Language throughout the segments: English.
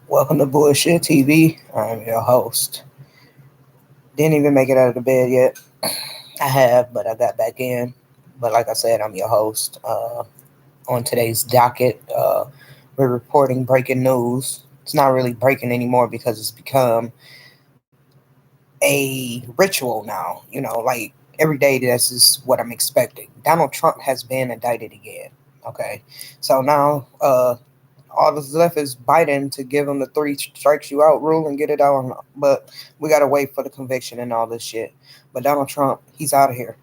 Welcome to Bullshit TV. I'm your host. Didn't even make it out of the bed yet. I have, but I got back in. But like I said, I'm your host. On today's docket, we're reporting breaking news. It's not really breaking anymore because it's become a ritual now. Like every day, this is what I'm expecting. Donald Trump has been indicted again. Okay, so now all that's left is Biden to give him the three strikes you out rule and get it out. But we gotta wait for the conviction and all this shit. But Donald Trump, he's out of here.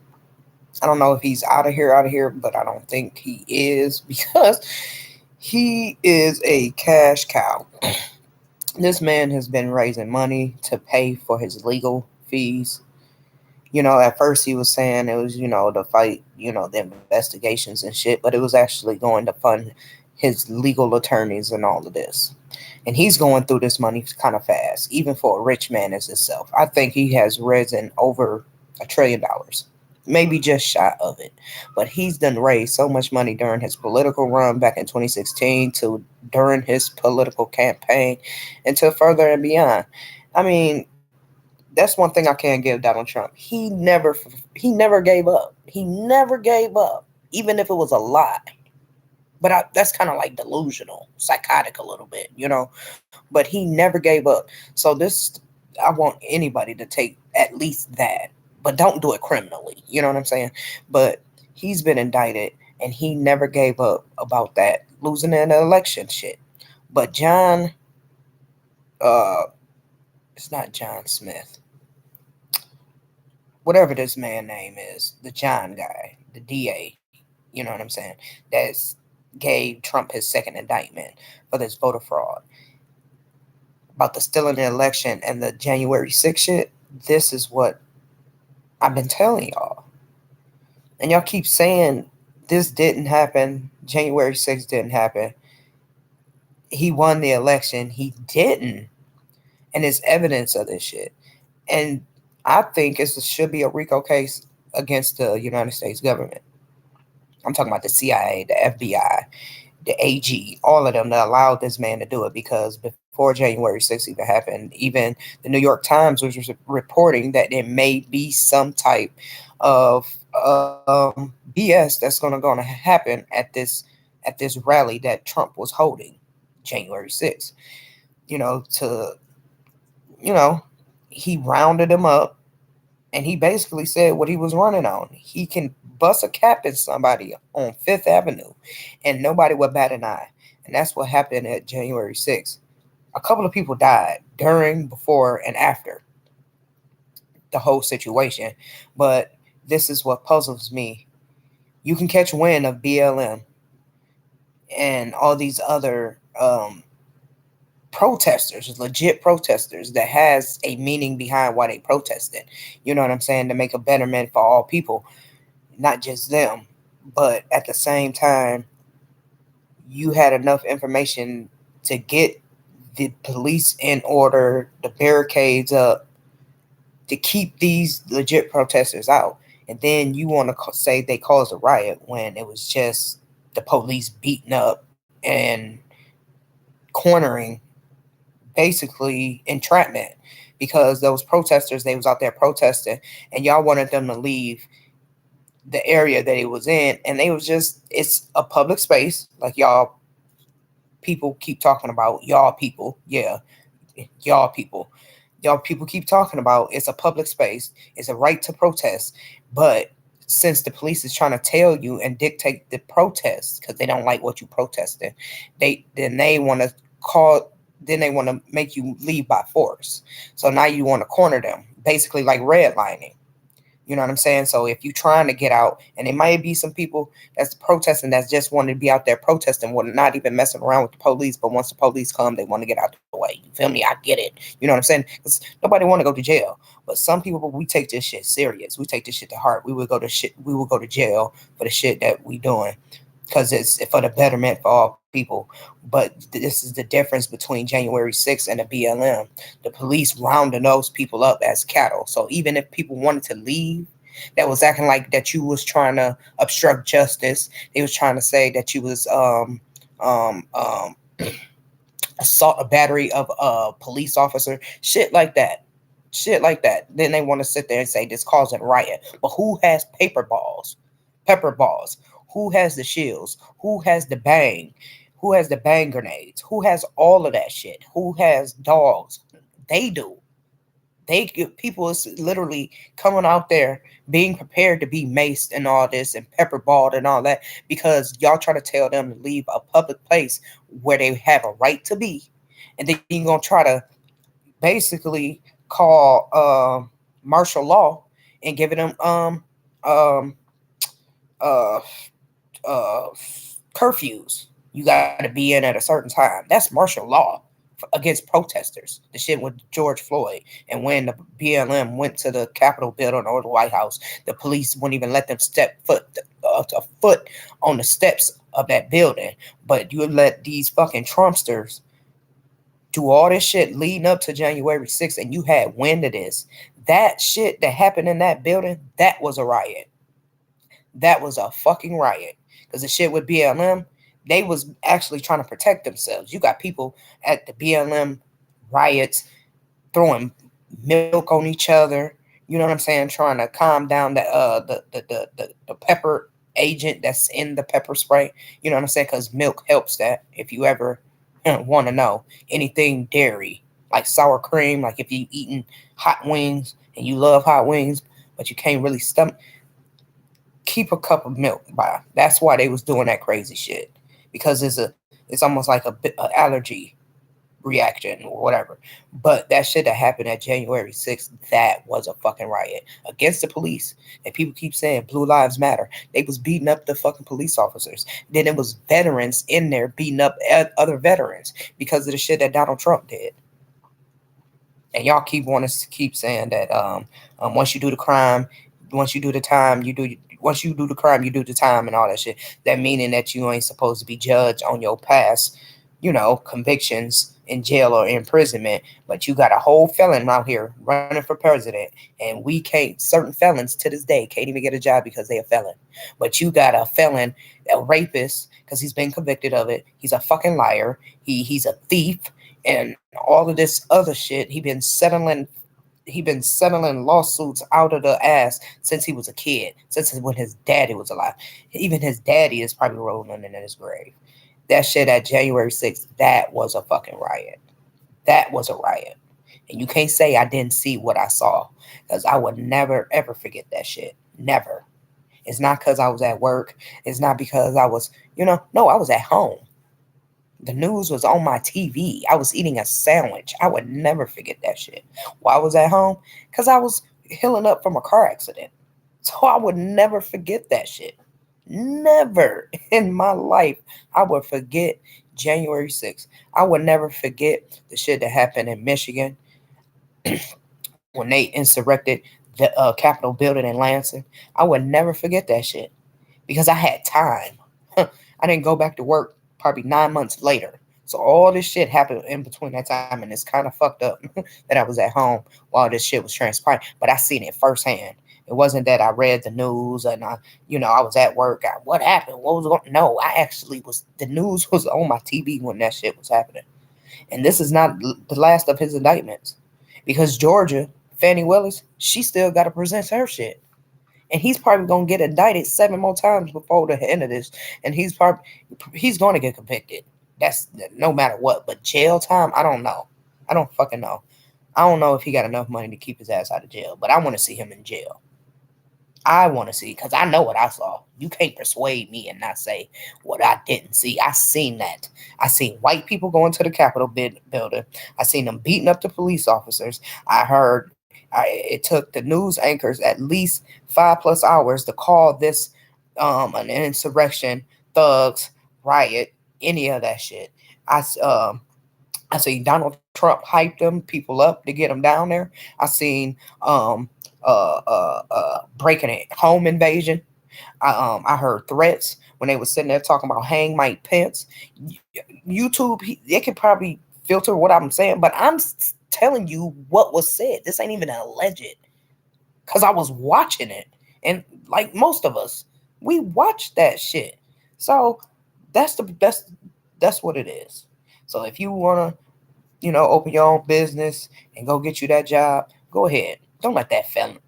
I don't know if he's out of here, but I don't think he is because he is a cash cow. This man has been raising money to pay for his legal fees. At first he was saying it was, to fight, the investigations and shit, but it was actually going to fund his legal attorneys and all of this. And he's going through this money kind of fast, even for a rich man as himself. I think he has risen over $1 trillion, maybe just shy of it. But he's done raised so much money during his political run back in 2016 to during his political campaign and to further and beyond. I mean, that's one thing I can't give Donald Trump. He never gave up. He never gave up, even if it was a lie. But that's kind of like delusional, psychotic a little bit, But he never gave up. So this, I want anybody to take at least that, but don't do it criminally. You know what I'm saying? But he's been indicted, and he never gave up about that losing an election shit. But uh, it's not John Smith, whatever this man name is, the John guy, the DA, you know what I'm saying, that's gave Trump his second indictment for this voter fraud about the stealing the election and the January 6th shit. This is what I've been telling y'all. And y'all keep saying this didn't happen, January 6th didn't happen. He won the election. He didn't. And there's evidence of this shit. And I think it should be a RICO case against the United States government. I'm talking about the CIA, the FBI, the AG, all of them that allowed this man to do it because before January 6th even happened, even the New York Times was reporting that there may be some type of BS that's gonna happen at this rally that Trump was holding January 6th. To you know, he rounded him up and he basically said what he was running on. He can bust a cap in somebody on Fifth Avenue, and nobody would bat an eye. And that's what happened at January 6th. A couple of people died during, before, and after the whole situation. But this is what puzzles me. You can catch wind of BLM and all these other protesters, legit protesters that has a meaning behind why they protested. You know what I'm saying? To make a betterment for all people, not just them. But at the same time, you had enough information to get the police in order, the barricades up, to keep these legit protesters out. And then you want to say they caused a riot when it was just the police beating up and cornering, basically entrapment, because those protesters, they was out there protesting and y'all wanted them to leave the area that it was in, and they was just, it's a public space, like y'all people keep talking about. Y'all people keep talking about, it's a public space, it's a right to protest. But since the police is trying to tell you and dictate the protests because they don't like what you protesting, they want to call, then they want to make you leave by force. So now you want to corner them, basically like redlining. You know what I'm saying? So if you're trying to get out, and it might be some people that's protesting that's just wanting to be out there protesting, not even messing around with the police, but once the police come, they want to get out the way. You feel me? I get it. You know what I'm saying? Because nobody want to go to jail. But some people, we take this shit serious. We take this shit to heart. We will go to jail for the shit that we doing because it's for the betterment for all people. But this is the difference between January 6th and the BLM. The police rounding those people up as cattle. So even if people wanted to leave, that was acting like that you was trying to obstruct justice. They was trying to say that you was assault a battery of a police officer, shit like that. Shit like that. Then they want to sit there and say this causing riot. But who has paper balls? Pepper balls? Who has the shields? Who has the bang? Who has the bang grenades? Who has all of that shit? Who has dogs? They do. They people is literally coming out there being prepared to be maced and all this and pepper balled and all that because y'all try to tell them to leave a public place where they have a right to be, and then you're gonna try to basically call martial law and giving them um uh uh curfews. You got to be in at a certain time. That's martial law against protesters. The shit with George Floyd, and when the BLM went to the Capitol building or the White House, the police wouldn't even let them step a foot on the steps of that building. But you let these fucking Trumpsters do all this shit leading up to January 6th, and you had wind of this. That shit that happened in that building, that was a riot. That was a fucking riot. Because the shit with BLM, they was actually trying to protect themselves. You got people at the BLM riots throwing milk on each other. You know what I'm saying? Trying to calm down the pepper agent that's in the pepper spray. You know what I'm saying? Because milk helps that. If you ever want to know anything dairy, like sour cream, like if you eating hot wings and you love hot wings, but you can't really stomach, keep a cup of milk by. That's why they was doing that crazy shit, because it's almost like a allergy reaction or whatever. But that shit that happened at January 6th, that was a fucking riot against the police. And people keep saying Blue Lives Matter. They was beating up the fucking police officers. Then it was veterans in there beating up other veterans because of the shit that Donald Trump did. And y'all keep wanting to keep saying that once you do the crime, once you do the time, you do once you do the crime, you do the time and all that shit. That meaning that you ain't supposed to be judged on your past, convictions in jail or imprisonment. But you got a whole felon out here running for president, and we can't. Certain felons to this day can't even get a job because they a felon. But you got a felon, a rapist, because he's been convicted of it. He's a fucking liar. He's a thief, and all of this other shit. He been settling lawsuits out of the ass since he was a kid, since when his daddy was alive. Even his daddy is probably rolling in his grave. That shit at January 6th, that was a fucking riot. That was a riot. And you can't say I didn't see what I saw, because I would never, ever forget that shit. Never. It's not because I was at work. It's not because I was, no, I was at home. The news was on my TV. I was eating a sandwich. I would never forget that shit. Why was I at home? Because I was healing up from a car accident. So I would never forget that shit. Never in my life I would forget January 6th. I would never forget the shit that happened in Michigan when they insurrected the Capitol building in Lansing. I would never forget that shit because I had time. I didn't go back to work probably 9 months later. So all this shit happened in between that time, and it's kind of fucked up that I was at home while this shit was transpiring. But I seen it firsthand. It wasn't that I read the news and I was at work. What happened? What was going? No, I actually was. The news was on my TV when that shit was happening. And this is not the last of his indictments, because Georgia, Fannie Willis, she still got to present her shit. And he's probably gonna get indicted 7 more times before the end of this, and he's gonna get convicted. That's no matter what. But jail time, I don't know. I don't fucking know. I don't know if he got enough money to keep his ass out of jail, but I want to see him in jail. I want to see, because I know what I saw. You can't persuade me and not say what I didn't see. I seen that. I seen white people going to the Capitol building. I seen them beating up the police officers. I heard it took the news anchors at least 5+ hours to call this an insurrection, thugs, riot, any of that shit. I seen Donald Trump hype them people up to get them down there. I seen breaking it home invasion. I heard threats when they was sitting there talking about hang Mike Pence. YouTube, they could probably filter what I'm saying, but I'm telling you what was said. This ain't even alleged, because I was watching it, and like most of us, we watched that shit. So that's the best. That's what it is. So if you wanna, open your own business and go get you that job, go ahead. Don't let that felon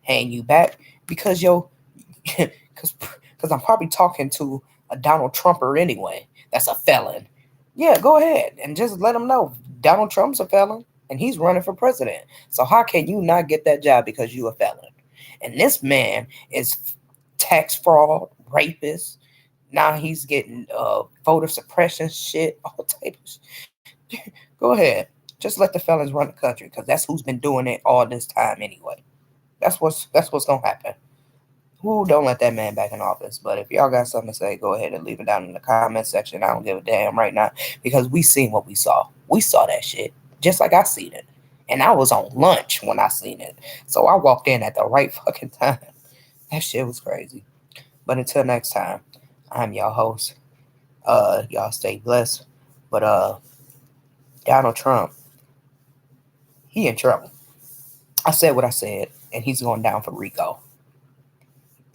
hang you back because because I'm probably talking to a Donald Trumper anyway. That's a felon. Yeah, go ahead and just let him know Donald Trump's a felon and he's running for president. So how can you not get that job because you a felon? And this man is tax fraud, rapist. Now he's getting voter suppression shit, all type of shit. Go ahead. Just let the felons run the country because that's who's been doing it all this time anyway. That's what's gonna happen. Who don't let that man back in office? But if y'all got something to say, go ahead and leave it down in the comment section. I don't give a damn right now because we seen what we saw. We saw that shit just like I seen it, and I was on lunch when I seen it, so I walked in at the right fucking time. That shit was crazy. But until next time, I'm your host. Y'all stay blessed. But Donald Trump, he in trouble. I said what I said, and he's going down for RICO.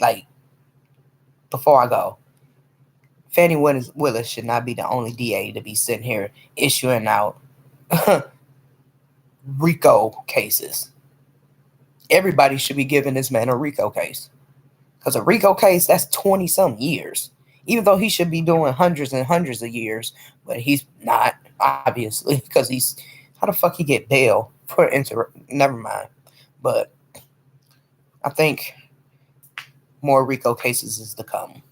Like, before I go, Fannie Willis should not be the only DA to be sitting here issuing out RICO cases. Everybody should be giving this man a RICO case. Because a RICO case, that's 20 some years. Even though he should be doing hundreds and hundreds of years, but he's not, obviously, because he's, how the fuck he get bail for never mind. But I think more RICO cases is to come.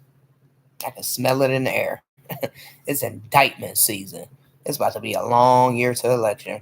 I can smell it in the air. It's indictment season. It's about to be a long year to election.